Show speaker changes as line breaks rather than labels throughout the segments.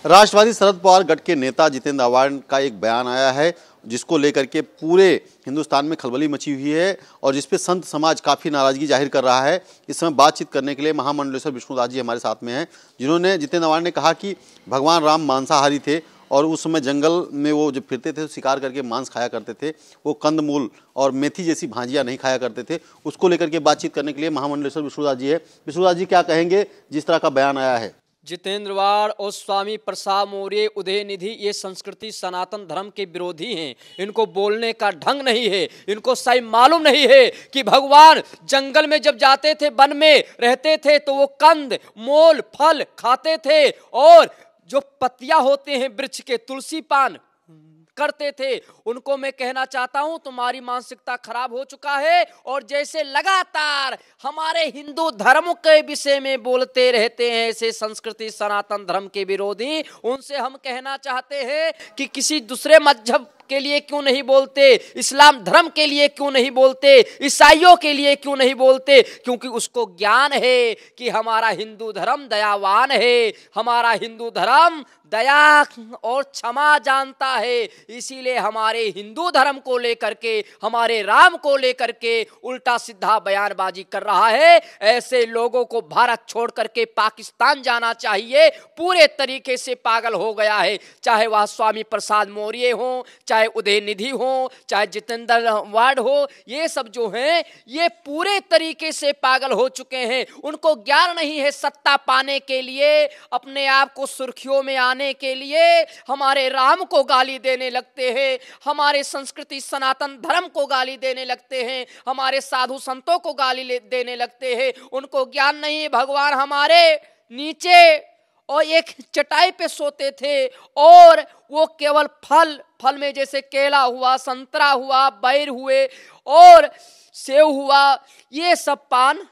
राष्ट्रवादी शरद पवार गठ के नेता जितेंद्र आव्हाड का एक बयान आया है जिसको लेकर के पूरे हिंदुस्तान में खलबली मची हुई है और जिसपे संत समाज काफ़ी नाराजगी जाहिर कर रहा है। इस समय बातचीत करने के लिए महामंडलेश्वर विष्णुदास जी हमारे साथ में हैं, जिन्होंने जितेंद्र आव्हाड ने कहा कि भगवान राम मांसाहारी थे और उस समय जंगल में वो जब फिरते थे तो शिकार करके मांस खाया करते थे, वो कंदमूल और मेथी जैसी भाजियाँ नहीं खाया करते थे। उसको लेकर के बातचीत करने के लिए महामंडलेश्वर विष्णुदास जी है। विष्णुदास जी क्या कहेंगे जिस तरह का बयान आया है?
जितेंद्र आव्हाड और स्वामी प्रसाद मौर्य, उदयनिधि ये संस्कृति सनातन धर्म के विरोधी हैं। इनको बोलने का ढंग नहीं है, इनको सही मालूम नहीं है कि भगवान जंगल में जब जाते थे, वन में रहते थे तो वो कंद मोल फल खाते थे और जो पत्तियां होते हैं वृक्ष के, तुलसी पान करते थे। उनको मैं कहना चाहता हूं तुम्हारी मानसिकता खराब हो चुका है और जैसे लगातार हमारे हिंदू धर्म के विषय में बोलते रहते हैं ऐसे संस्कृति सनातन धर्म के विरोधी, उनसे हम कहना चाहते हैं कि किसी दूसरे मजहब के लिए क्यों नहीं बोलते, इस्लाम धर्म के लिए क्यों नहीं बोलते, ईसाइयों के लिए क्यों नहीं बोलते? क्योंकि उसको ज्ञान है कि हमारा हिंदू धर्म दयावान है, हमारा हिंदू धर्म दया और क्षमा जानता है। इसीलिए हमारे हिंदू धर्म को लेकर के, हमारे राम को लेकर के उल्टा सीधा बयानबाजी कर रहा है। ऐसे लोगों को भारत छोड़ करके पाकिस्तान जाना चाहिए। पूरे तरीके से पागल हो गया है, चाहे वह स्वामी प्रसाद मौर्य हो, चाहे उदयनिधि हो, चाहे जितेंद्र आव्हाड हो, ये सब जो हैं ये पूरे तरीके से पागल हो चुके हैं। उनको ज्ञान नहीं है, सत्ता पाने के लिए, अपने आप को सुर्खियों में आने के लिए हमारे राम को गाली देने लगते हैं, हमारे संस्कृति सनातन धर्म को गाली देने लगते हैं, हमारे साधु संतों को गाली देने लगते हैं। उनको ज्ञान नहीं है, भगवान हमारे नीचे और एक चटाई पे सोते थे और वो केवल फल में जैसे केला हुआ, संतरा हुआ, बैर हुए और सेव हुआ, ये सब पान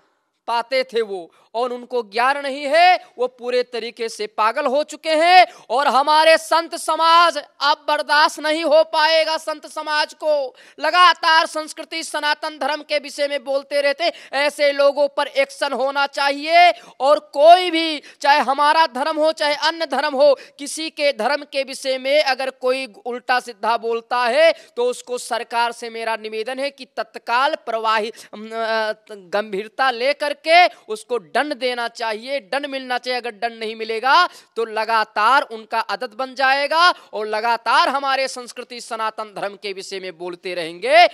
पाते थे वो, और उनको ज्ञान नहीं है। वो पूरे तरीके से पागल हो चुके हैं और हमारे संत समाज अब बर्दाश्त नहीं हो पाएगा। संत समाज को लगातार संस्कृति सनातन धर्म के विषय में बोलते रहते, ऐसे लोगों पर एक्शन होना चाहिए। और कोई भी, चाहे हमारा धर्म हो चाहे अन्य धर्म हो, किसी के धर्म के विषय में अगर कोई उल्टा सीधा बोलता है तो उसको सरकार से मेरा निवेदन है कि तत्काल प्रवाही गंभीरता लेकर के उसको दंड देना चाहिए, दंड मिलना चाहिए। अगर दंड नहीं मिलेगा तो लगातार उनका आदत बन जाएगा और लगातार हमारे संस्कृति सनातन धर्म के विषय में बोलते रहेंगे।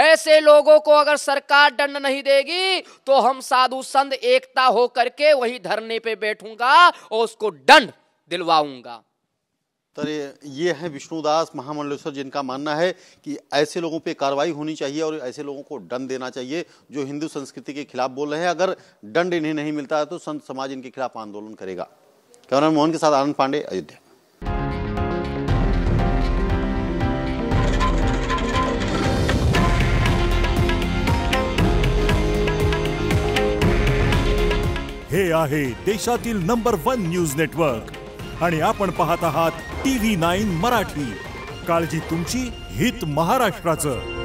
ऐसे लोगों को अगर सरकार दंड नहीं देगी तो हम साधु संत एकता होकर के वही धरने पे बैठूंगा और उसको दंड दिलवाऊंगा।
तो ये है विष्णुदास महामंडलेश्वर, जिनका मानना है कि ऐसे लोगों पे कार्रवाई होनी चाहिए और ऐसे लोगों को दंड देना चाहिए जो हिंदू संस्कृति के खिलाफ बोल रहे हैं। अगर दंड इन्हें नहीं मिलता है तो संत समाज इनके खिलाफ आंदोलन करेगा। कैमरामैन मोहन के साथ आनंद पांडे, अयोध्या।
हे आहे देशातील नंबर 1 न्यूज नेटवर्क आणि आपण पाहत आहात TV9 मराठी। काळजी तुमची, हित महाराष्ट्राचं।